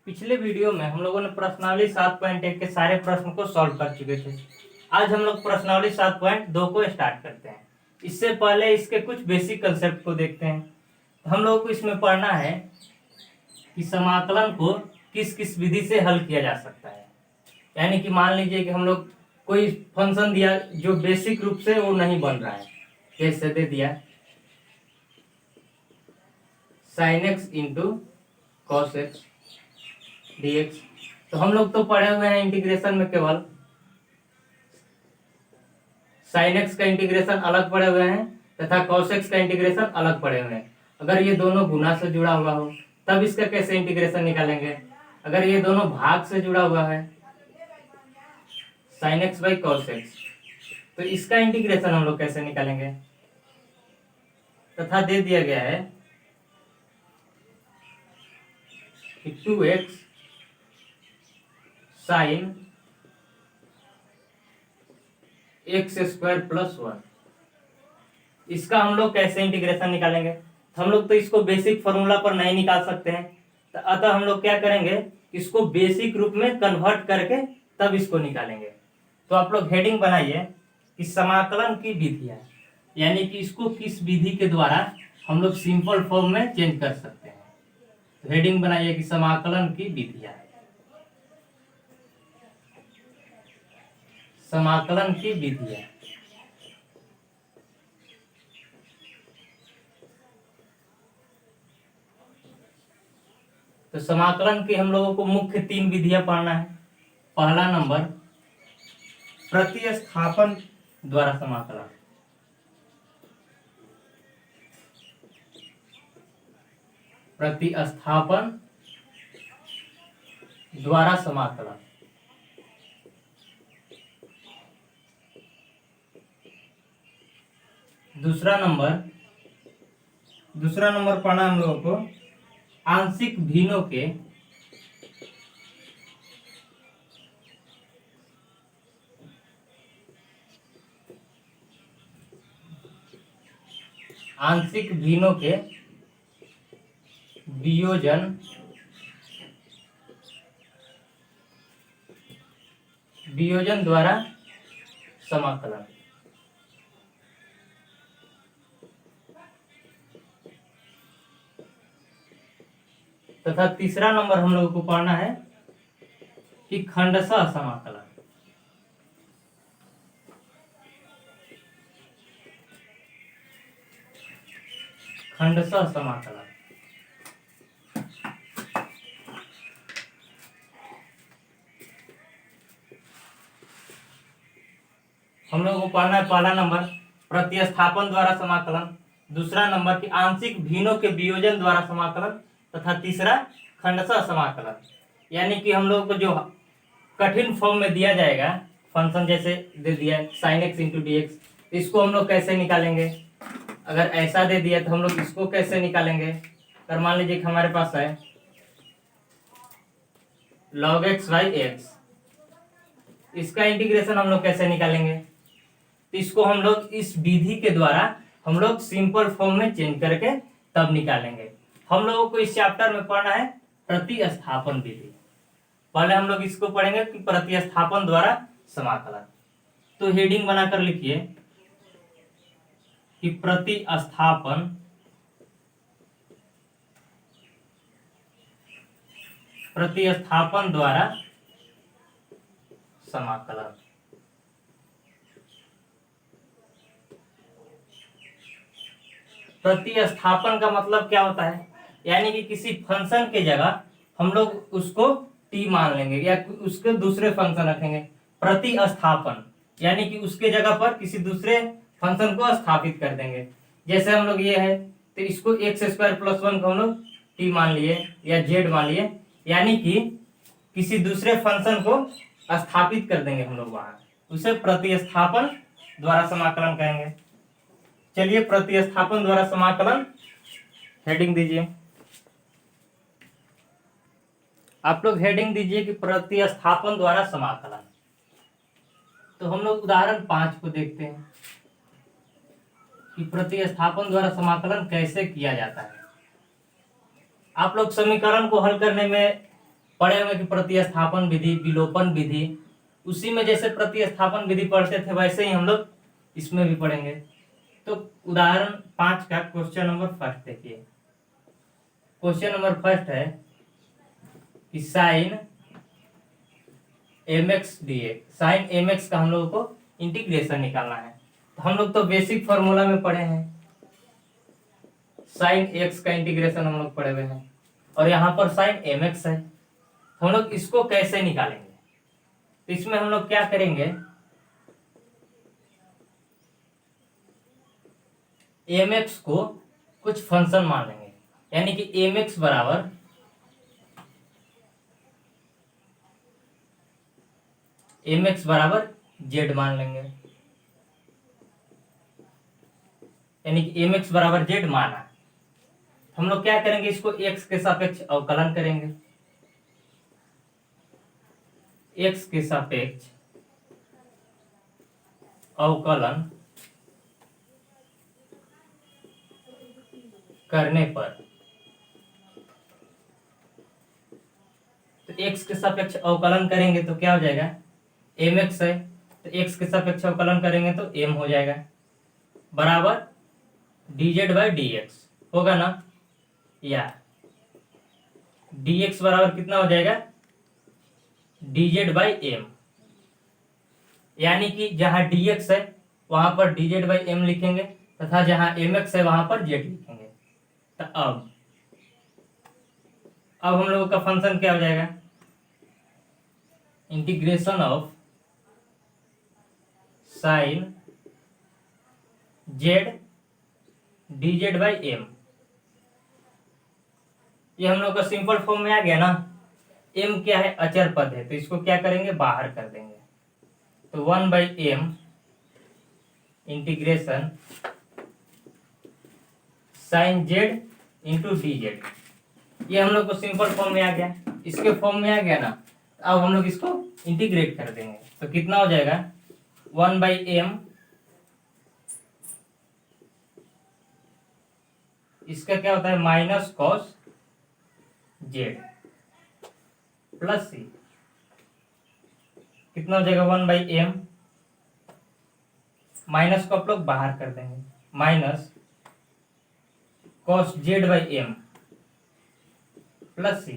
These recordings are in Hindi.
पिछले वीडियो में हम लोगों ने प्रश्नावली 7.1 के सारे प्रश्न को सॉल्व कर चुके थे। आज हम लोग प्रश्नावली 7.2 को स्टार्ट करते हैं। इससे पहले इसके कुछ बेसिक कंसेप्ट को देखते हैं। तो हम लोगों को इसमें पढ़ना है कि समाकलन को किस किस विधि से हल किया जा सकता है। यानी कि मान लीजिए कि हम लोग कोई फंक्शन दिया जो बेसिक रूप से वो नहीं बन रहा है, जैसे दे दिया sin x into cos x dx। तो हम लोग तो पढ़े हुए हैं इंटीग्रेशन में केवल sin x का इंटीग्रेशन अलग पढ़े हुए हैं तथा cos x का इंटीग्रेशन अलग पढ़े हुए हैं। अगर ये दोनों गुना से जुड़ा हुआ हो तब इसका कैसे इंटीग्रेशन निकालेंगे। अगर ये दोनों भाग से जुड़ा हुआ है sin x by cos x, तो इसका इंटीग्रेशन हम लोग कैसे निकालेंगे। तथा दे दिया गया है कि 2x sine x square plus 1, इसका हम लोग कैसे इंटीग्रेशन निकालेंगे। तो हम लोग तो इसको बेसिक फॉर्मूला पर नहीं निकाल सकते हैं, तो अतः हम लोग क्या करेंगे, इसको बेसिक रूप में कन्वर्ट करके तब इसको निकालेंगे। तो आप लोग हेडिंग बनाइए कि समाकलन की विधियां, यानी कि इसको किस विधि के द्वारा हम लोग सिंपल फॉर्म में चेंज कर सकते हैं। तो हेडिंग बनाइए कि समाकलन की विधियां, समाकलन की विधियां। तो समाकलन की हम लोगों को मुख्य 3 विधियां पढ़ना है। पहला नंबर प्रतिस्थापन द्वारा समाकलन, प्रतिस्थापन द्वारा समाकलन। दूसरा नंबर पढ़ना हम लोगों को आंशिक भिन्नों के वियोजन द्वारा समाकलन। तथा तीसरा नंबर हम लोगों को पढ़ना है कि खंडशः समाकलन। खंडशः समाकलन हम लोगों को पढ़ना है। पहला नंबर प्रतिस्थापन द्वारा समाकलन, दूसरा नंबर की आंशिक भिन्नों के वियोजन द्वारा समाकलन, तथा तीसरा खंडशः समाकलन। यानी कि हम लोगों को जो कठिन फॉर्म में दिया जाएगा फंक्शन, जैसे दे दिया sin x into d x, इसको हम लोग कैसे निकालेंगे। अगर ऐसा दे दिया तो हम लोग इसको कैसे निकालेंगे। अगर मान लीजिए कि हमारे पास है log x बाई एक्स, इसका इंटीग्रेशन हम लोग कैसे निकालेंगे। तो इसको हम लोग इस विधि के द्वारा हम लोग सिंपल फॉर्म में चेंज करके तब निकालेंगे। हम लोगों को इस चैप्टर में पढ़ना है प्रतिस्थापन विधि। पहले हम लोग इसको पढ़ेंगे कि प्रतिस्थापन द्वारा समाकलन। तो हेडिंग बनाकर लिखिए कि प्रतिस्थापन द्वारा समाकलन। प्रतिस्थापन का मतलब क्या होता है, यानी कि किसी फंक्शन के जगह हम लोग उसको t मान लेंगे या उसके दूसरे फंक्शन रखेंगे। प्रतिस्थापन यानी कि उसके जगह पर किसी दूसरे फंक्शन को स्थापित कर देंगे। जैसे हम लोग ये है तो इसको एक्स स्क्वायर प्लस 1 को हम लोग t मान लिए या z मान लिए, यानी कि किसी दूसरे फंक्शन को स्थापित कर देंगे हम लोग वहां, उसे प्रतिस्थापन द्वारा समाकलन कहेंगे। चलिए प्रतिस्थापन द्वारा समाकलन हेडिंग दीजिए। आप लोग हेडिंग दीजिए कि प्रतिस्थापन द्वारा समाकलन। तो हम लोग उदाहरण 5 को देखते हैं कि प्रतिस्थापन द्वारा समाकलन कैसे किया जाता है। आप लोग समीकरण को हल करने में पढ़े होंगे कि प्रतिस्थापन विधि, विलोपन विधि, उसी में जैसे प्रतिस्थापन विधि पढ़ते थे वैसे ही हम लोग इसमें भी पढ़ेंगे। तो उदाहरण 5 का क्वेश्चन नंबर फर्स्ट देखिए। क्वेश्चन नंबर फर्स्ट है कि sine mx dx, sine mx का हम लोगों को इंटीग्रेशन निकालना है। तो हम लोग तो बेसिक फॉर्मूला में पढ़े हैं, साइन x का इंटीग्रेशन हम लोग पढ़े हुए हैं, और यहाँ पर साइन mx है। हम लोग इसको कैसे निकालेंगे? तो इसमें हम लोग क्या करेंगे, mx को कुछ फंक्शन मान लेंगे, यानी कि mx बराबर z मान लेंगे, यानी कि mx बराबर z माना। हम लोग क्या करेंगे, इसको x के सापेक्ष अवकलन करेंगे, x के सापेक्ष अवकलन करने पर, तो x के सापेक्ष अवकलन करेंगे तो क्या हो जाएगा, mx है, तो x के सापेक्ष अवकलन करेंगे तो m हो जाएगा, बराबर dz बाई dx होगा ना, या dx बराबर कितना हो जाएगा, dz बाई m, यानी कि जहां dx है वहां पर dz बाई m लिखेंगे तथा जहां mx है वहां पर z लिखेंगे। तो अब हम लोगों का फंक्शन क्या हो जाएगा, integration of sine z dz by m, ये हम लोग का सिंपल फॉर्म में आ गया ना। m क्या है, अचर पद है, तो इसको क्या करेंगे, बाहर कर देंगे। तो 1 by m integration sine z into d z, ये हम लोग को सिंपल फॉर्म में आ गया, इसके फॉर्म में आ गया ना। अब हम लोग इसको इंटीग्रेट कर देंगे तो कितना हो जाएगा, 1 बाई m, इसका क्या होता है minus cos Z plus c, कितना हो जाएगा 1 बाई m, माइनस को आप लोग बाहर कर देंगे, minus cos z by m plus c.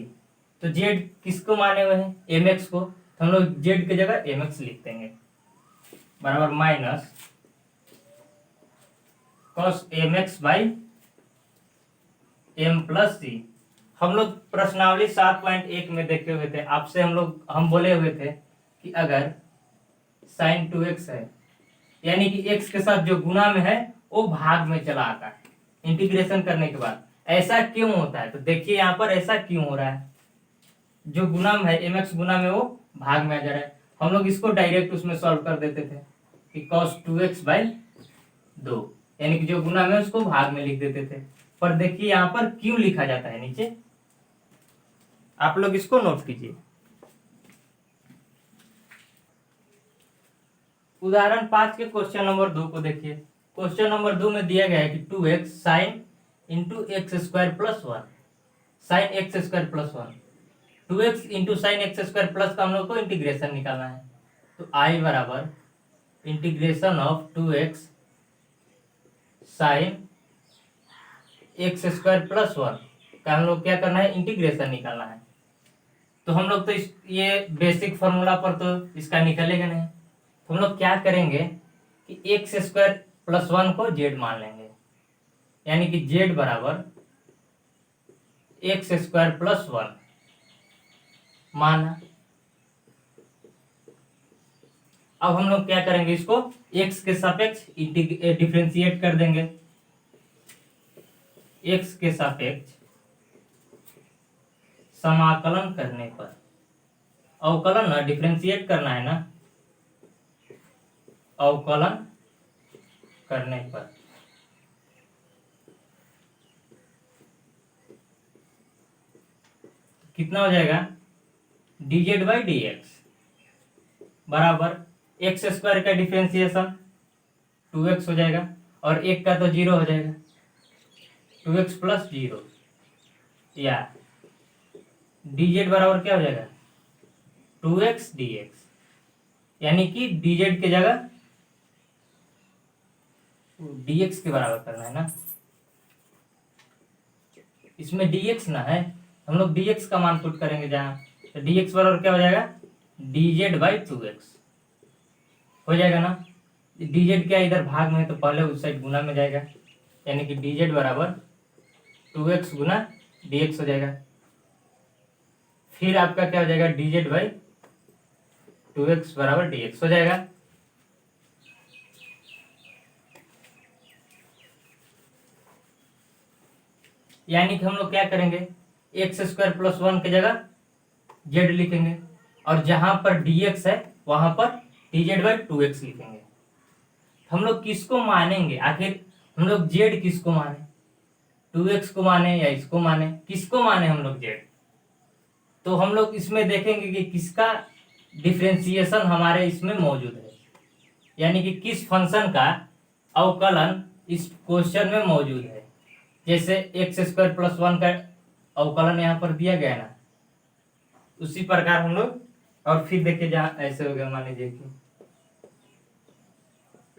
तो जेड किसको माने हुए हैं, mx को, तो हम लोग जेड की जगह mx लिख देंगे, बराबर minus cos mx by m plus c. हम लोग प्रश्नावली 7.1 में देखे हुए थे, आपसे हम बोले हुए थे कि अगर साइन 2x है, यानी कि x के साथ जो गुना में है वो भाग में चला आता है इंटीग्रेशन करने के बाद। ऐसा क्यों होता है, तो देखिए यहाँ पर ऐसा क्यों हो रहा है, जो गुना में है mx गुना में वो भाग में आ जा रहा है। हम लोग इसको डायरेक्ट उसमें सॉल्व कर देते थे कि cos 2x बाई 2, यानी कि जो गुना में उसको भाग में लिख देते थे। पर देखिए यहाँ पर क्यों लिखा जाता है, नीचे आप लोग इसको नोट कीजिए। उदाहरण 5 के क्वेश्चन नंबर 2 को देखिए। क्वेश्चन नंबर 2 में दिया गया है कि 2x sine into x square plus 1, sine x square plus 1, 2x into sine x square plus का हम लोग को इंटीग्रेशन निकालना है। तो आई बराबर integration of 2x sine x square plus 1 का हम लोग क्या करना है, इंटीग्रेशन निकालना है। तो हम लोग तो ये बेसिक फॉर्मूला पर तो इसका निकलेगा नहीं, तो हम लोग क्या करेंगे कि एक्स स्क्वायर प्लस 1 को जेड मान लेंगे, यानी कि जेड बराबर एक्स स्क्वायर प्लस 1 माना। अब हम लोग क्या करेंगे, इसको x के सापेक्ष डिफरेंशिएट कर देंगे, x के सापेक्ष समाकलन करने पर, अवकलन ना डिफरेंशिएट करना है ना, अवकलन करने पर कितना हो जाएगा, dz बाई dx बराबर एक्स स्क्वायर का डिफरेंशिएशन 2x हो जाएगा और एक का तो 0 हो जाएगा, 2x प्लस 0, या डी जेड बराबर क्या हो जाएगा 2x dx, यानी कि डी जेड की जगह dx के बराबर करना है ना, इसमें dx ना है, हम लोग dx का मान पुट करेंगे जहाँ, तो dx बराबर क्या हो जाएगा dz बाई 2x हो जाएगा ना। dz क्या इधर भाग में है तो पहले उस साइड गुना में जाएगा, यानी कि dz बराबर 2x गुना dx हो जाएगा। फिर आपका क्या हो जाएगा dz बाई 2x बराबर dx हो जाएगा। यानी कि हम लोग क्या करेंगे एक्स स्क्वायर प्लस 1 की जगह जेड लिखेंगे, और जहां पर dx है वहां पर dz बाई 2x लिखेंगे। हम लोग किसको मानेंगे आखिर, हम लोग जेड किसको माने, 2x को माने या इसको माने, किसको माने हम लोग जेड, तो हम लोग इसमें देखेंगे कि किसका डिफरेंशिएशन हमारे इसमें मौजूद है, यानी कि किस फंक्शन का अवकलन इस क्वेश्चन में मौजूद है। जैसे एक्स स्क्वायर प्लस 1 का अवकलन यहाँ पर दिया गया ना, उसी प्रकार हम लोग, और फिर देखिए जहाँ ऐसे हो गया, मान लीजिए कि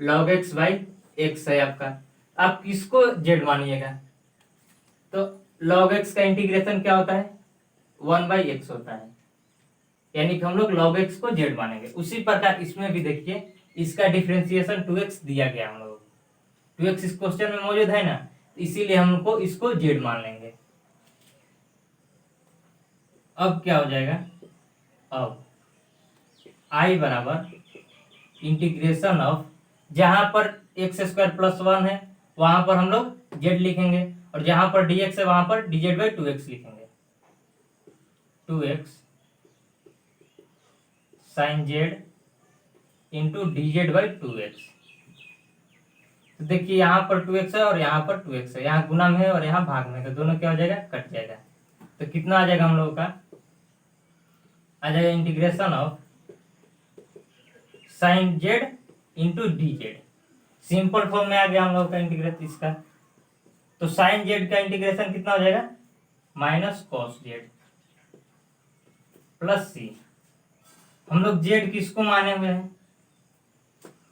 log x बाई एक्स है आपका, आप किसको जेड मानिएगा, तो log x का इंटीग्रेशन क्या होता है 1 बाई एक्स होता है, यानी कि हम लोग log x को जेड मानेंगे। उसी प्रकार इसमें भी देखिए इसका डिफरेंशिएशन 2x दिया गया, हम लोग 2x इस क्वेश्चन में मौजूद है ना, इसीलिए हमको इसको जेड मान लेंगे। अब क्या हो जाएगा, अब i बराबर इंटीग्रेशन ऑफ, जहां पर एक्स स्क्वायर प्लस 1 है वहां पर हम लोग जेड लिखेंगे, और जहां पर dx है वहां पर dz बाई 2x लिखेंगे, 2x sine z into dz by 2x। तो देखिए यहाँ पर 2x है और यहाँ पर 2x है, यहाँ गुना में है और यहाँ भाग में है, तो दोनों क्या हो जाएगा कट जाएगा। तो कितना आ जाएगा हम लोगों का, आ जाएगा integration of sine z into d Z, simple form में आ गया हम लोगों का इंटीग्रेशन इसका। तो साइन जेड का इंटीग्रेशन कितना हो जाएगा minus cos Z plus c. हम लोग जेड किसको माने हुए हैं,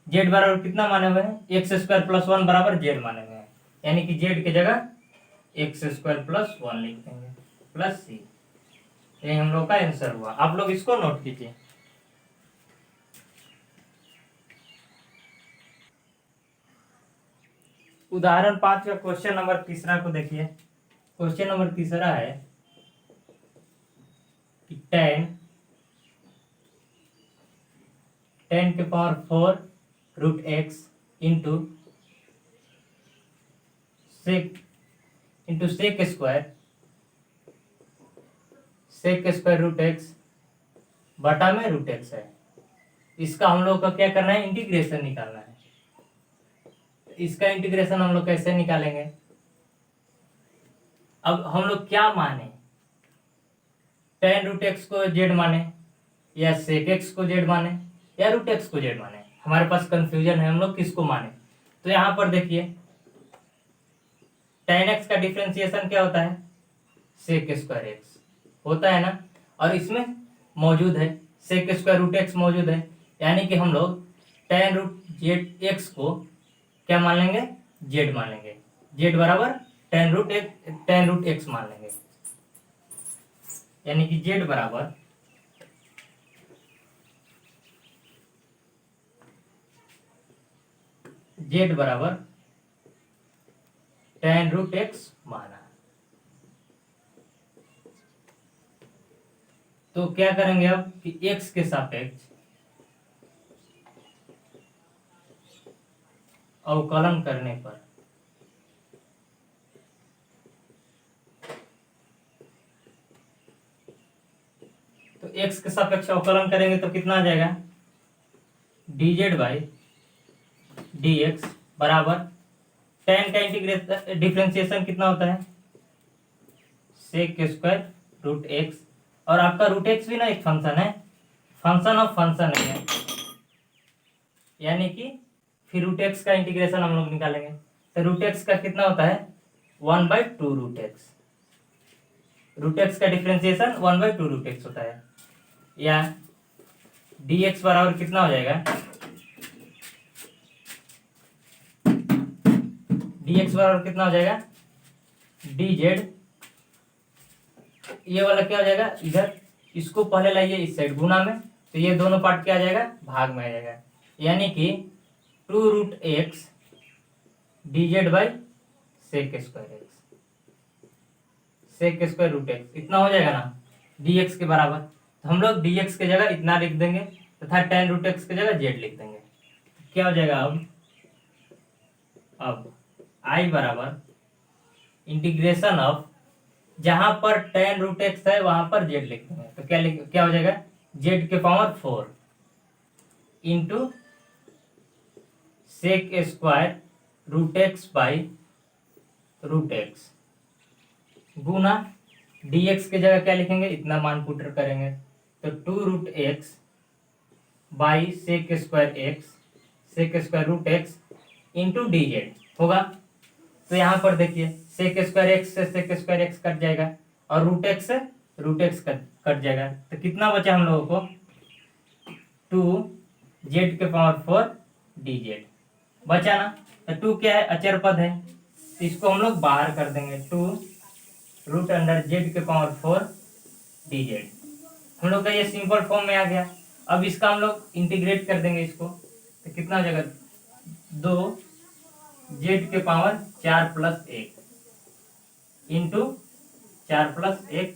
जेड बराबर कितना माने हुए हैं एक्स स्क्वायर प्लस 1 बराबर जेड माने हुए हैं, यानी कि जेड की जगह एक्स स्क्वायर प्लस 1 लिख देंगे प्लस सी। ये हम लोग का आंसर हुआ, आप लोग इसको नोट कीजिए। उदाहरण 5 का क्वेश्चन नंबर तीसरा को देखिए। क्वेश्चन नंबर तीसरा है कि टेन के power 4 root x into sec square root x बटा में रूट एक्स है। इसका हम लोग का क्या करना है इंटीग्रेशन निकालना है। इसका इंटीग्रेशन हम लोग कैसे निकालेंगे, अब हम लोग क्या माने, टेन रूट एक्स को जेड माने या सेक एक्स को जेड माने या रूट एक्स को जेड माने, हमारे पास कंफ्यूजन है हम लोग किसको माने। तो यहां पर देखिए टेन एक्स का डिफरेंशिएशन क्या होता है सेक स्क्वायर एक्स होता है ना, और इसमें मौजूद है सेक स्क्वायर रूट एक्स मौजूद है, यानी कि हम लोग टेन रूट जेड एक्स को क्या मान लेंगे जेड मान लेंगे, जेड बराबर टेन रूट एक्स मान लेंगे, यानी कि जेड बराबर टेन रूट एक्स माना। तो क्या करेंगे अब कि एक्स के सापेक्ष अवकलन करने पर तो एक्स के सापेक्ष अवकलन करेंगे तो कितना आ जाएगा dz बाई dx बराबर टेन का इंटीग्रेशन डिफरेंशिएशन कितना होता है सेक स्क्वायर रूट एक्स, और आपका रूट एक्स भी ना एक फंक्शन है, फंक्शन ऑफ फंक्शन है, यानी कि फिर रूट एक्स का इंटीग्रेशन हम लोग निकालेंगे। तो रूट एक्स का कितना होता है 1/2 रूट एक्स, रूट एक्स का डिफ्रेंसिएशन 1/2 √x होता है, या dx बराबर कितना हो जाएगा, dx बराबर कितना हो जाएगा, dz, ये वाला क्या हो जाएगा, इधर इसको पहले लाइए इस साइड गुना में, तो ये दोनों पार्ट क्या आ जाएगा, भाग में आ जाएगा, यानी कि 2√x dz by sec square x, sec square root x, इतना हो जाएगा ना dx के बराबर। तो हम लोग dx की जगह इतना लिख देंगे तथा tan√x की जगह z लिख देंगे। क्या हो जाएगा अब I बराबर इंटीग्रेशन ऑफ, जहां पर tan√x है वहां पर z लिख देंगे, तो क्या हो जाएगा, z के power 4 into sec square root x by root x गुना dx की जगह क्या लिखेंगे, इतना मान पुट करेंगे, तो 2√x by sec square x, sec square root x into dz होगा। तो यहाँ पर देखिए सेक स्क्वायर एक्स से सेक स्क्वायर एक्स कट जाएगा और रूट एक्स से रूट एक्स कट जाएगा, तो कितना बचा हम लोगों को, 2z के पावर 4 dz बचा ना। तो 2 क्या है, अचर पद है, तो इसको हम लोग बाहर कर देंगे, 2√z के पावर 4 dz, हम लोग का ये सिंपल फॉर्म में आ गया। अब इसका हम लोग इंटीग्रेट कर देंगे इसको, तो कितना हो जाएगा, 2z के पावर 4+1 इंटू 4+1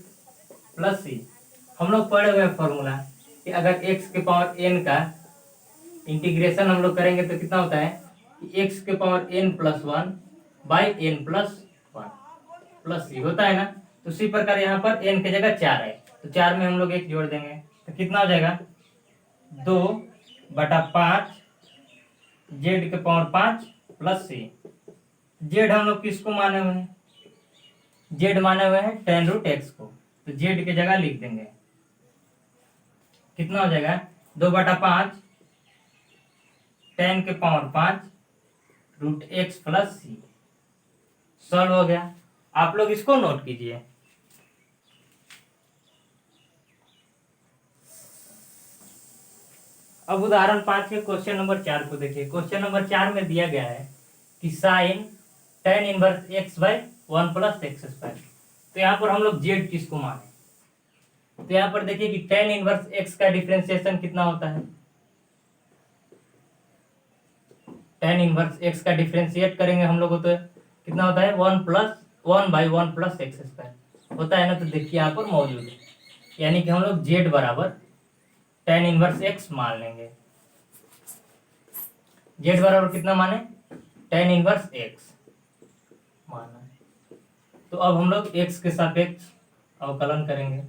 प्लस c। हम लोग पढ़े हुए फॉर्मूला कि अगर x के पावर n का इंटीग्रेशन हम लोग करेंगे तो कितना होता है, x के power n+1 by n+1 plus c होता है ना। तो उसी प्रकार यहाँ पर n की जगह 4 है, तो 4 में हम लोग 1 जोड़ देंगे, तो कितना हो जाएगा, 2/5 z के पावर 5 प्लस c। z हम लोग किसको माने हुए हैं, z माने हुए हैं tan√x को, तो z की जगह लिख देंगे, कितना हो जाएगा, 2/5 tan के power 5 √x plus c, solve हो गया। आप लोग इसको नोट कीजिए। अब उदाहरण 5 के क्वेश्चन नंबर 4 को देखिए। क्वेश्चन नंबर 4 में दिया गया है कि sine tan inverse x by 1+x²। तो यहाँ पर हम लोग z किसको माने, तो यहाँ पर देखिए कि tan इनवर्स x का डिफरेंशिएशन कितना होता है, tan इनवर्स x का डिफरेंशिएट करेंगे हम लोग तो कितना होता है, 1+1/1+x² होता है ना। तो देखिए यहाँ पर मौजूद है, यानी कि हम लोग z बराबर tan इनवर्स x मान लेंगे। z बराबर कितना माने, tan इनवर्स x माना। तो अब हम लोग x के सापेक्ष अवकलन करेंगे,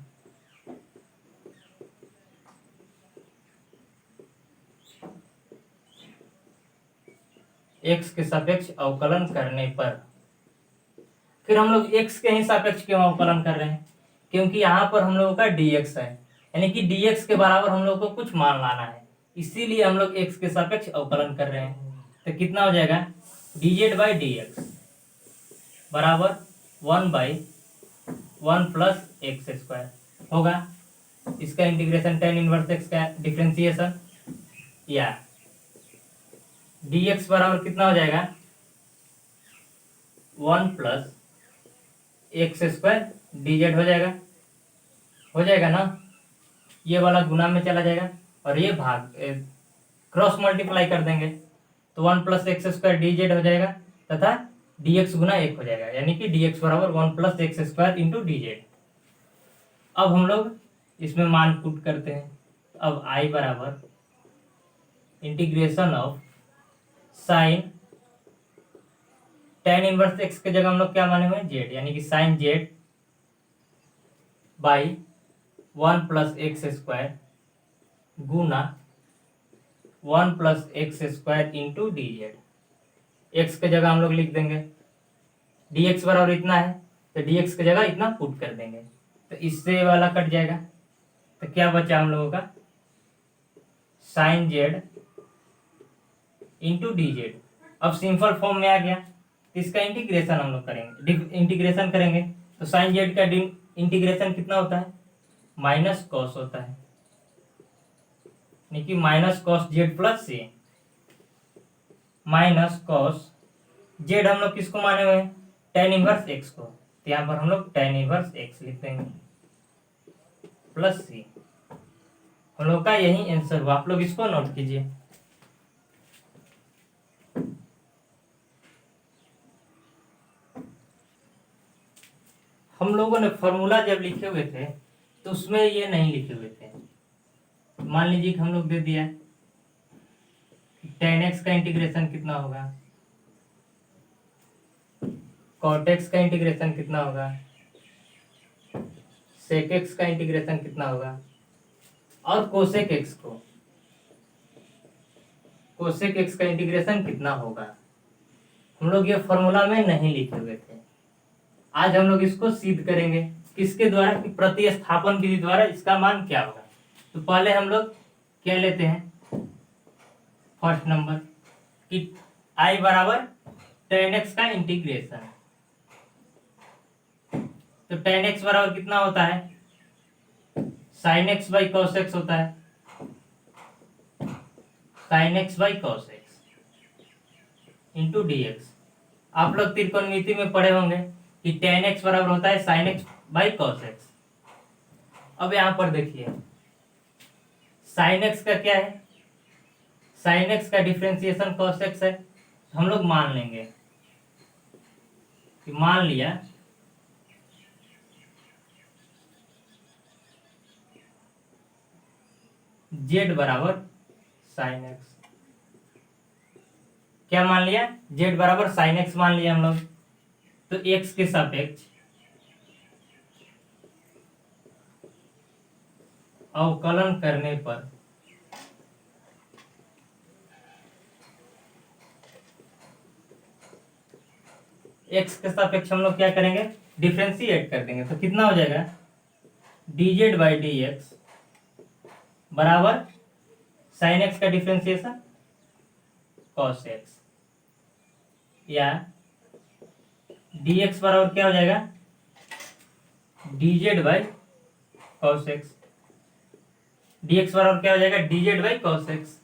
x के सापेक्ष अवकलन करने पर, फिर हम लोग x के ही सापेक्ष क्यों अवकलन कर रहे हैं, क्योंकि यहाँ पर हम लोगों का dx है, यानी कि dx के बराबर हम लोग को कुछ मान लाना है, इसीलिए हम लोग x के सापेक्ष अवकलन कर रहे हैं। तो कितना हो जाएगा, dz बाई dx बराबर 1/1+x² होगा। इसका इंटीग्रेशन tan इनवर्स x का डिफरेंशिएशन, या dx बराबर कितना हो जाएगा, 1+x² dz हो जाएगा ना। ये वाला गुना में चला जाएगा और ये भाग क्रॉस मल्टीप्लाई कर देंगे, तो 1+x² dz हो जाएगा तथा dx गुना 1 हो जाएगा, यानी कि dx बराबर 1+x² इंटू dz। अब हम लोग इसमें मान पुट करते हैं। अब I बराबर integration of sine tan inverse x के जगह हम लोग क्या माने हुए हैं, z, यानी कि साइन z बाई 1+x² गुना 1+x² इंटू dz। x के जगह हम लोग लिख देंगे, dx बराबर इतना है तो dx की जगह इतना पुट कर देंगे, तो इससे वाला कट जाएगा, तो क्या बचा हम लोगों का, साइन z इंटू dz। अब सिंपल फॉर्म में आ गया, तो इसका इंटीग्रेशन हम लोग करेंगे, इंटीग्रेशन करेंगे तो साइन z का इंटीग्रेशन कितना होता है, माइनस कॉस होता है, यानी कि माइनस कॉस जेड प्लस सी, माइनस कॉस जेड हम लोग किसको माने हुए हैं, टेन इनवर्स एक्स को, तो यहाँ पर हम लोग टेन इनवर्स एक्स लिख देंगे प्लस सी। हम लोग का यही आंसर हुआ, आप लोग इसको नोट कीजिए। हम लोगों ने फॉर्मूला जब लिखे हुए थे तो उसमें ये नहीं लिखे हुए थे। मान लीजिए कि हम लोग दे दिया टेन एक्स का इंटीग्रेशन कितना होगा, कॉट एक्स का इंटीग्रेशन कितना होगा, सेक एक्स का इंटीग्रेशन कितना होगा, और कोसेक एक्स का इंटीग्रेशन कितना होगा। हम लोग ये फॉर्मूला में नहीं लिखे हुए थे। आज हम लोग इसको सिद्ध करेंगे किसके द्वारा, कि प्रतिस्थापन विधि द्वारा इसका मान क्या होगा। तो पहले हम लोग क्या लेते हैं, फर्स्ट नंबर कि आई बराबर टेन एक्स का इंटीग्रेशन। तो टेन एक्स बराबर कितना होता है, sine x by cos x होता है, sine x by cos x into d x. आप लोग त्रिकोणमिति में पढ़े होंगे कि टेन एक्स बराबर होता है sine x by cos x. अब यहां पर देखिए साइन एक्स का क्या है, साइन एक्स का डिफरेंशिएशन कॉस एक्स है। हम लोग मान लेंगे कि मान लिया जेड बराबर साइन एक्स, क्या मान लिया, जेड बराबर साइन एक्स मान लिया हम लोग। तो एक्स के सापेक्ष अवकलन करने पर एक्स के सापेक्ष हम लोग क्या करेंगे, डिफरेंशिएट कर देंगे। तो कितना हो जाएगा, D z by d x बराबर साइन एक्स का डिफरेंशिएशन कॉस एक्स, या डी एक्स बराबर क्या हो जाएगा, D z by cos x, d x बराबर क्या हो जाएगा, D z by cos x.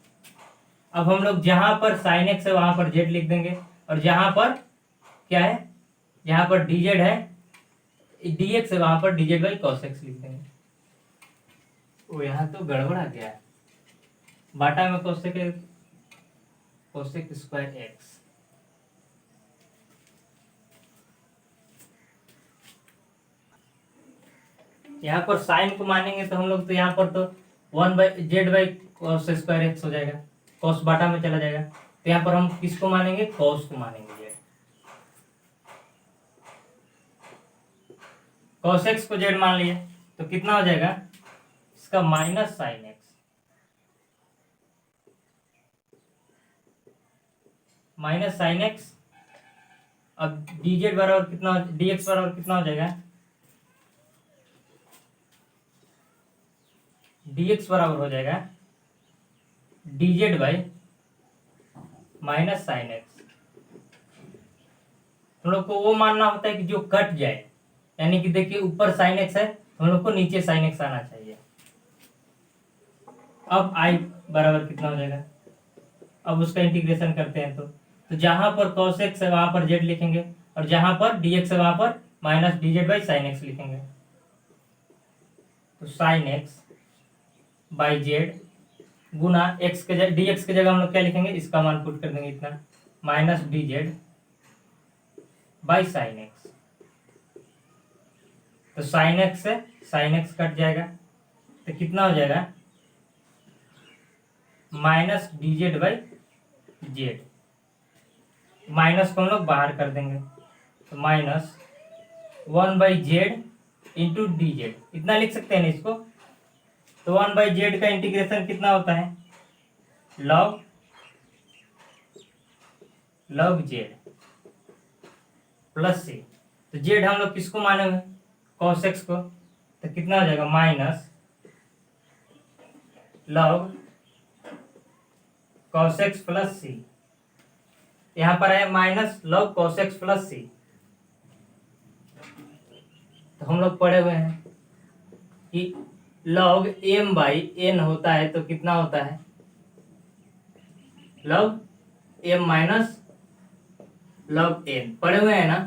अब हम लोग जहां पर साइन एक्स है वहां पर जेड लिख देंगे, और जहां पर क्या है, जहां पर डी जेड है, डी एक्स है वहां पर D z by cos x लिख देंगे। वो यहाँ तो गड़बड़ा गया, बाटा में कोसेक स्क्वायर एक्स। यहाँ पर साइन को मानेंगे तो हम लोग तो यहाँ पर तो one by Z by cos square x हो जाएगा, कॉस बाटा में चला जाएगा। तो यहाँ पर हम किसको मानेंगे, कॉस को मानेंगे। जेड कॉस एक्स को जेड मान लिए तो कितना हो जाएगा, इसका minus sine x, minus sine x. अब डी जेड बराबर कितना, डी एक्स बराबर कितना हो जाएगा, डी एक्स बराबर हो जाएगा D z by minus sine x. हम लोग को वो मानना होता है कि जो कट जाए, यानी कि देखिए ऊपर साइन एक्स है, हम लोग को नीचे साइन एक्स आना चाहिए। अब आई बराबर कितना हो जाएगा, अब उसका इंटीग्रेशन करते हैं तो जहां पर cos x है वहां पर z लिखेंगे, और जहां पर dx है वहां पर minus D z by sine x लिखेंगे। तो sine x by Z Guna x के डी एक्स की जगह हम लोग क्या लिखेंगे, इसका मान पुट कर देंगे इतना, minus D z by sine x. तो साइन एक्स से साइन एक्स कट जाएगा तो कितना हो जाएगा, minus D z by Z. Minus को हम लोग बाहर कर देंगे, तो minus one by z into d Z, इतना लिख सकते हैं ना इसको। तो वन बाई जेड का इंटीग्रेशन कितना होता है, लॉग जेड प्लस सी। तो जेड हम लोग किसको माने हुए, कॉस एक्स को, तो कितना हो जाएगा, minus log cos x plus c. यहां पर है minus log cos x plus c. तो तो हम लोग पढ़े हुए हैं कि log m बाई n होता है तो कितना होता है, log m minus log n, पढ़े हुए हैं ना।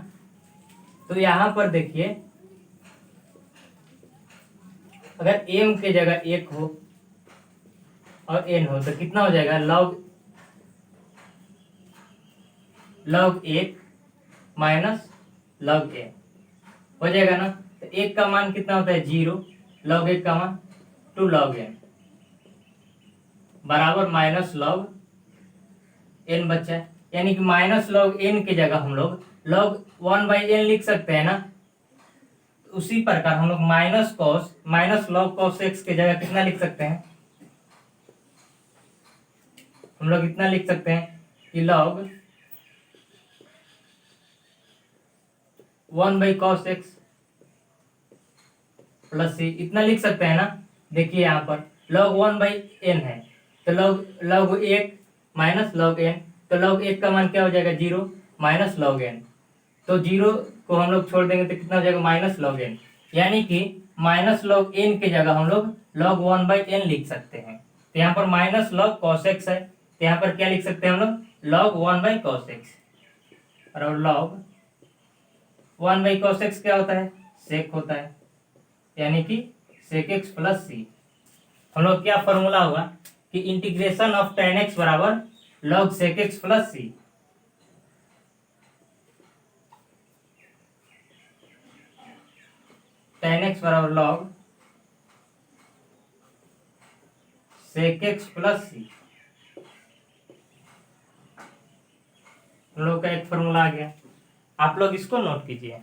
तो यहां पर देखिए, अगर m के जगह 1 हो और n हो तो कितना हो जाएगा, log 1 माइनस log n हो जाएगा ना। तो 1 का मान कितना होता है 0, log 1 का मान 2 log n बराबर माइनस log n बचा है। यानी कि माइनस log n की जगह हम लोग log 1/n लिख सकते हैं ना। तो उसी प्रकार हम लोग माइनस log cos x की जगह कितना लिख सकते हैं, हम लोग इतना लिख सकते हैं कि log 1/cos x plus c, इतना लिख सकते हैं ना। देखिए यहाँ पर log 1/n है तो log 1 माइनस log n, तो log 1 का मान क्या हो जाएगा 0 माइनस log n, तो 0 को हम लोग छोड़ देंगे तो कितना हो जाएगा माइनस log n। यानी कि माइनस log n की जगह हम लोग log 1/n लिख सकते हैं। तो यहाँ पर माइनस log cos x है तो यहाँ पर क्या लिख सकते हैं हम लोग log 1/cos x, और log 1/cos x क्या होता है, sec होता है, यानी कि sec x प्लस c। हम लोग क्या फॉर्मूला होगा कि इंटीग्रेशन ऑफ tan x बराबर log sec x plus c। tan x बराबर log sec x plus c, हम लोग का एक फॉर्मूला आ गया। आप लोग इसको नोट कीजिए।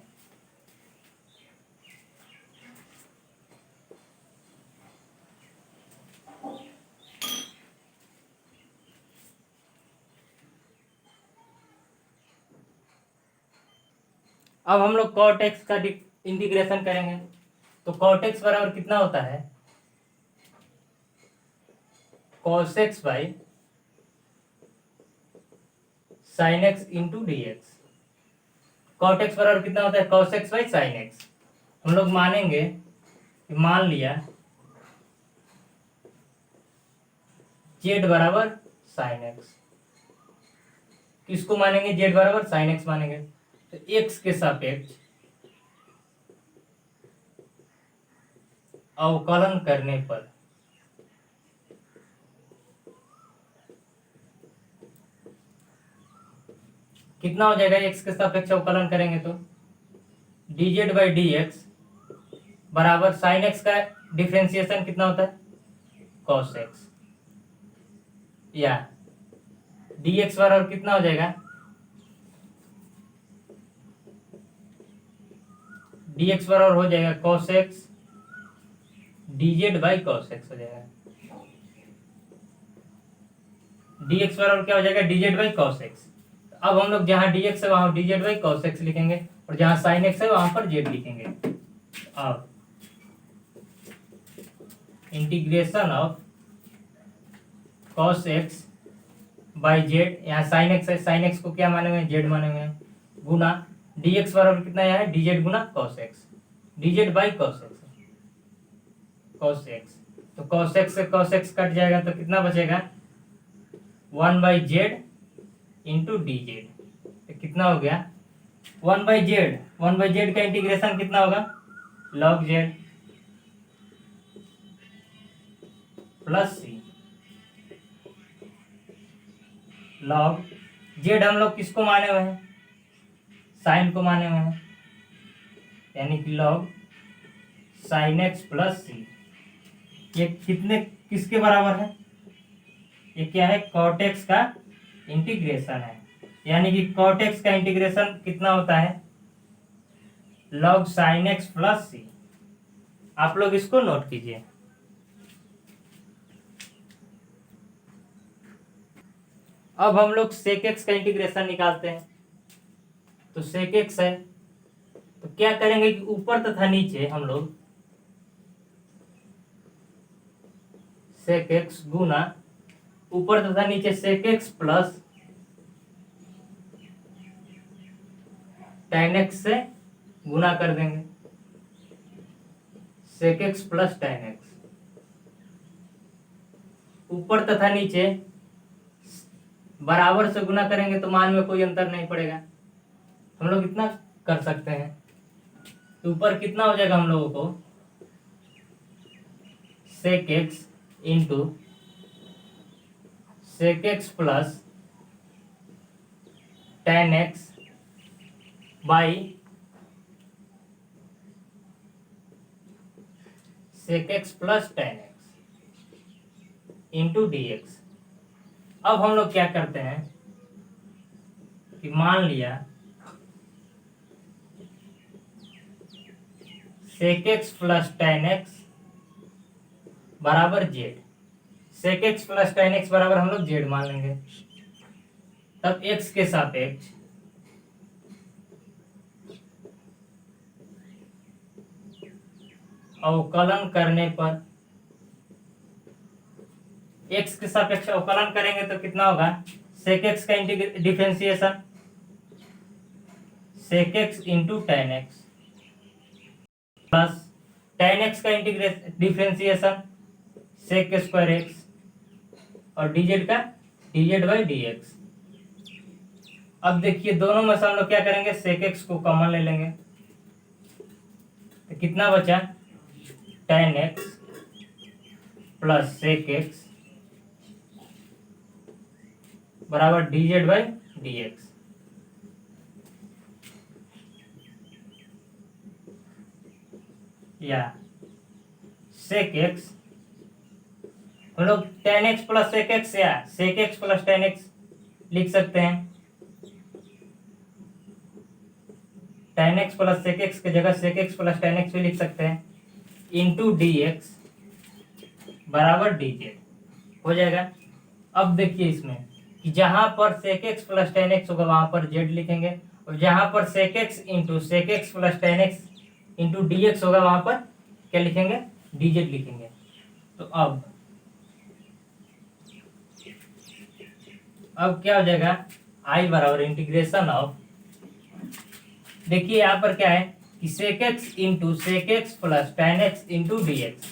अब हम लोग cot x का इंटीग्रेशन करेंगे तो cot x बराबर कितना होता है, cos x by sin x into d x. cot x बराबर कितना होता है, cos x by sin x। हम लोग मानेंगे कि मान लिया z बराबर sin x, किसको मानेंगे, z बराबर sin x मानेंगे। तो x के सापेक्ष अवकलन करने पर कितना हो जाएगा, x के सापेक्ष अवकलन करेंगे तो dz बाई डी एक्स बराबर sin x का डिफरेंशिएशन कितना होता है cos x, या dx बराबर कितना हो जाएगा, dx बराबर हो जाएगा cos x dz by cos x हो जाएगा। dx बराबर क्या हो जाएगा, dz बाई cos x। अब हम लोग जहां dx है वहां dz बाई cos x लिखेंगे और जहां sin x है वहां पर z लिखेंगे। अब integration of cos x by z, यहाँ sin x है, sin x को क्या माने हुए हैं, z माने हुए हैं, गुना dx बराबर कितना है, dz Guna cos x, dz by cos x, cos x। तो cos x से cos x कट जाएगा तो कितना बचेगा 1/z इंटू डी जेड, तो कितना हो गया 1/z का इंटीग्रेशन कितना होगा log z plus c, log z हम लोग किसको माने हुए हैं, साइन को माने हुए हैं, यानी कि log sin x plus c। ये किसके बराबर है, ये क्या है, cot x का इंटीग्रेशन है, यानी कि cot x का इंटीग्रेशन कितना होता है log sin x plus c। आप लोग इसको नोट कीजिए। अब हम लोग sec x का इंटीग्रेशन निकालते हैं तो sec x है तो क्या करेंगे कि ऊपर तथा नीचे हम लोग sec x गुना ऊपर तथा नीचे sec x plus tan x से गुना कर देंगे। Sec x plus tan x. ऊपर तथा नीचे बराबर से गुना करेंगे तो मान में कोई अंतर नहीं पड़ेगा, हम लोग इतना कर सकते हैं। तो ऊपर कितना हो जाएगा हम लोगों को, sec x into sec x plus tan x by sec x plus tan x into d x. अब हम लोग क्या करते हैं कि मान लिया sec x plus tan x बराबर z. Sec x plus tan x बराबर हम लोग जेड मान लेंगे। तब एक्स के सापेक्ष अवकलन करने पर, एक्स के सापेक्ष अवकलन करेंगे तो कितना होगा, सेक एक्स का differentiation sec x into tan x plus tan x का डिफरेंशिएशन सेक स्क्वायर एक्स और dz का dz बाई dx। अब देखिए दोनों में से हम लोग क्या करेंगे, सेक एक्स को कॉमन ले लेंगे तो कितना बचा, tan x plus sec x बराबर dz बाई dx। या सेक एक्स हम लोग tan x plus sec x या sec x plus tan x लिख सकते हैं। Tan x plus sec x की जगह sec x plus tan x भी लिख सकते हैं, इंटू डी एक्स बराबर डी जेड हो जाएगा। अब देखिए इसमें कि जहां पर sec x plus tan x होगा वहां पर जेड लिखेंगे, और जहां पर sec x into sec x plus tan x into d x होगा वहां पर क्या लिखेंगे, डी जेड लिखेंगे। तो अब क्या हो जाएगा, आई बराबर इंटीग्रेशन ऑफ, देखिए यहाँ पर क्या है कि sec x into sec x plus tan x into d x,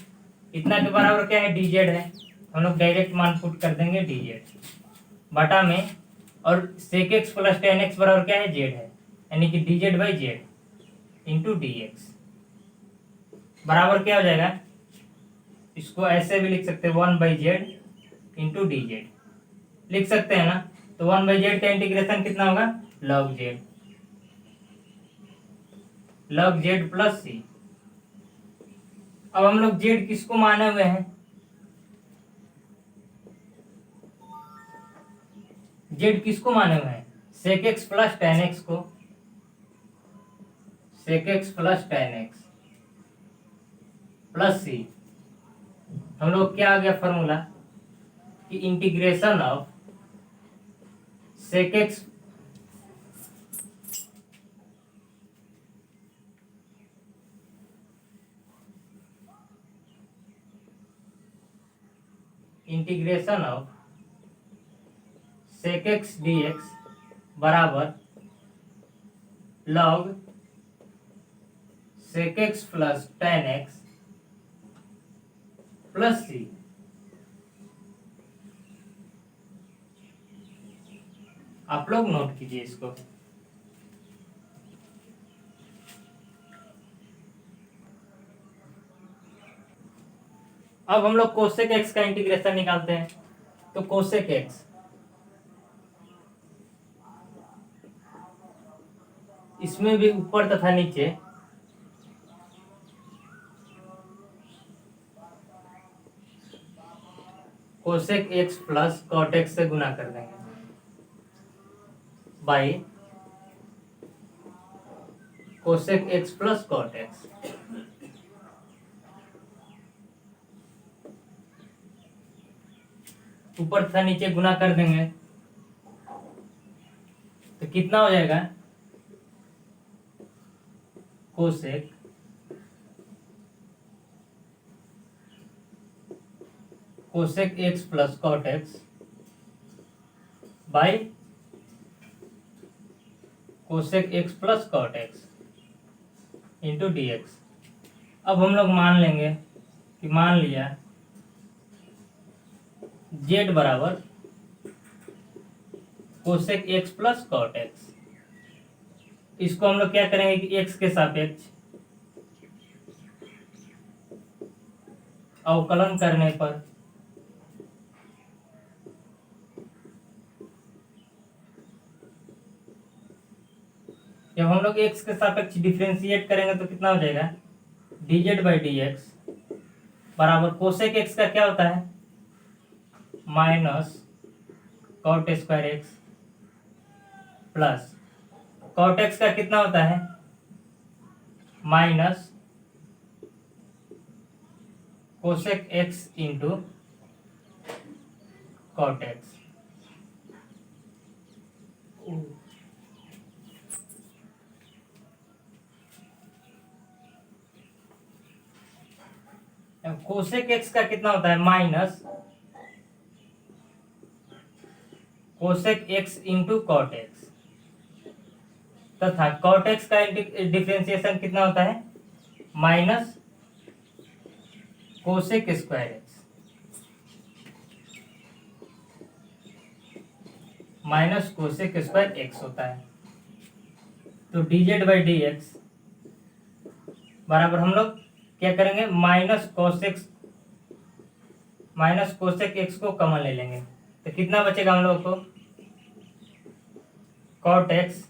इतना के बराबर क्या है, डी जेड है। हम लोग डायरेक्ट मान पुट कर देंगे डी जेड बटा में, और sec x plus tan x बराबर क्या है, जेड है, यानी कि d z by z into d x बराबर क्या हो जाएगा, इसको ऐसे भी लिख सकते हैं, one by z into d Z लिख सकते हैं ना। तो वन बाई जेड का इंटीग्रेशन कितना होगा, लॉग जेड प्लस सी। अब हम लोग जेड किसको माने हुए हैं, जेड किसको माने हुए हैं, sec x plus tan x को, sec x plus tan x plus c. हम लोग क्या आ गया फॉर्मूला कि integration of sec x integration of sec x d x बराबर log sec x plus tan x plus c. आप लोग नोट कीजिए इसको। अब हम लोग कोसेक एक्स का इंटीग्रेशन निकालते हैं, तो कोसेक एक्स इसमें भी ऊपर तथा नीचे cosec x plus cot x से गुना कर देंगे by cosec x plus cot x. ऊपर तथा नीचे गुना कर देंगे तो कितना हो जाएगा, cosec cosec x plus cot x by cosec x plus cot x into d x. अब हम लोग मान लेंगे कि मान लिया z बराबर cosec x plus cot x। इसको हम लोग क्या करेंगे कि x के सापेक्ष अवकलन करने पर जब हम लोग x के सापेक्ष डिफरेंशिएट करेंगे तो कितना हो जाएगा, dz बाई डी एक्स बराबर कोसेक x का क्या होता है, minus cot square x plus cot x का कितना होता है, minus cosec x into cot x. Cosec x का कितना होता है, minus cosec x into cot x तथा कॉट एक्स का डिफरेंशिएशन कितना होता है, minus cosec square x minus cosec square x होता है। तो dz बाई डी एक्स बराबर हम लोग क्या करेंगे, माइनस कोसेक एक्स को कॉमन ले लेंगे तो कितना बचेगा हम लोग को, cot x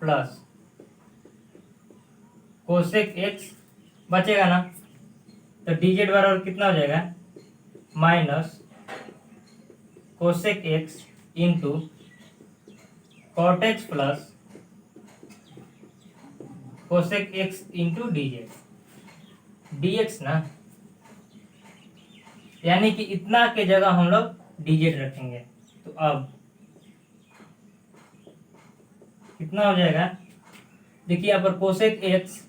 plus cosec x बचेगा ना। तो dz बराबर कितना हो जाएगा, minus cosec x into cot x plus cosec x into dx ना, यानी कि इतना के जगह हम लोग dz रखेंगे। तो अब कितना हो जाएगा, देखिए यहाँ पर cosec x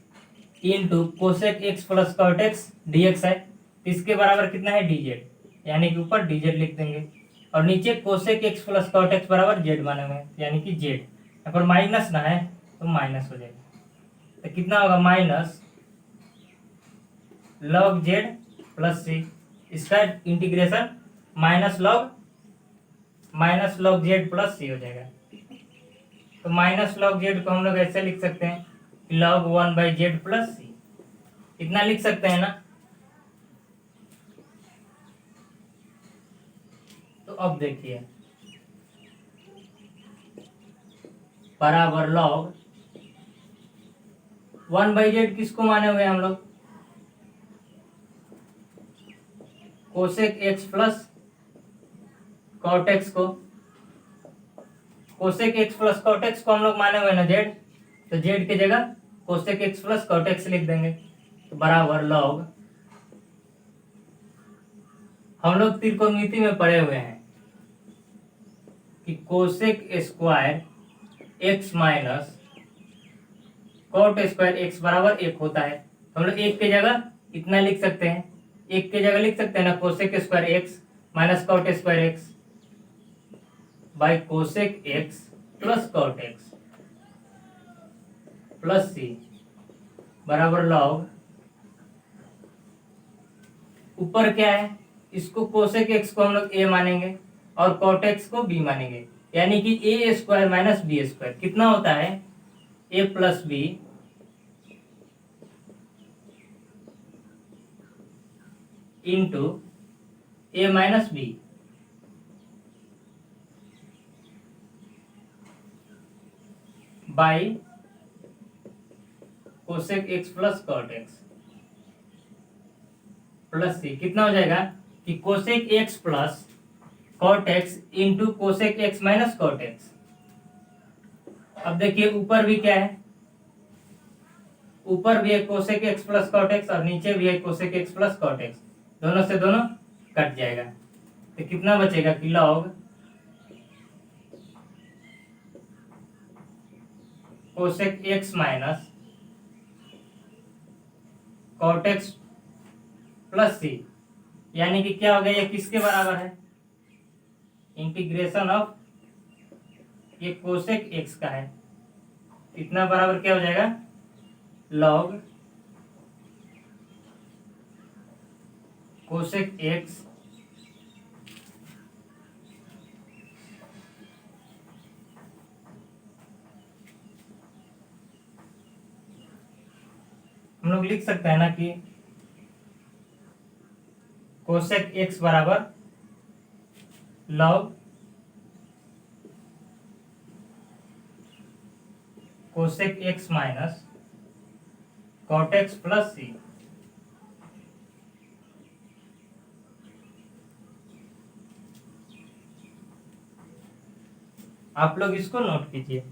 into cosec x plus cot x dx है, इसके बराबर कितना है, dz, यानी कि ऊपर dz लिख देंगे और नीचे cosec x plus cot x बराबर z माने हुए, यानी कि z। यहाँ पर माइनस ना है तो माइनस हो जाएगा। तो कितना होगा, minus log z plus c, इसका integration minus log z plus c हो जाएगा। तो माइनस लॉग z को हम लोग ऐसे लिख सकते हैं, log 1 बाई जेड प्लस सी, इतना लिख सकते हैं ना। तो अब देखिए बराबर log 1 बाई जेड किसको माने हुए हम लोग, cosec x plus cot x को। Cosec x plus cot x को हम लोग माने हुए ना जेड, तो जेड की जगह cosec x plus cot x लिख देंगे। तो बराबर लॉग, हम लोग त्रिकोणमिति में पढ़े हुए हैं कि cosec square x minus cot square x बराबर 1 होता है। तो हम लोग 1 की जगह इतना लिख सकते हैं, 1 की जगह लिख सकते हैं ना, cosec square x minus cot square x by cosec x plus cot x plus c बराबर लॉग, ऊपर क्या है, इसको कोसेक एक्स को हम लोग a मानेंगे और कॉट एक्स को b मानेंगे, यानी कि a square minus b square कितना होता है, a plus b into a minus b by cosec x plus cot x plus c, कितना हो जाएगा कि cosec x plus cot x into cosec x minus cot x. अब देखिए ऊपर भी क्या है, ऊपर भी है cosec x plus cot x और नीचे भी है cosec x plus cot x, दोनों से दोनों कट जाएगा। तो कितना बचेगा कि log cosec x minus cot x plus c, यानी कि क्या हो गया, ये किसके बराबर है, इंटीग्रेशन ऑफ ये कोसेक एक्स का है, इतना बराबर क्या हो जाएगा, लॉग कोसेक एक्स हम लोग लिख सकते हैं ना कि कोसेक एक्स बराबर log cosec x minus cot x plus c. आप लोग इसको नोट कीजिए।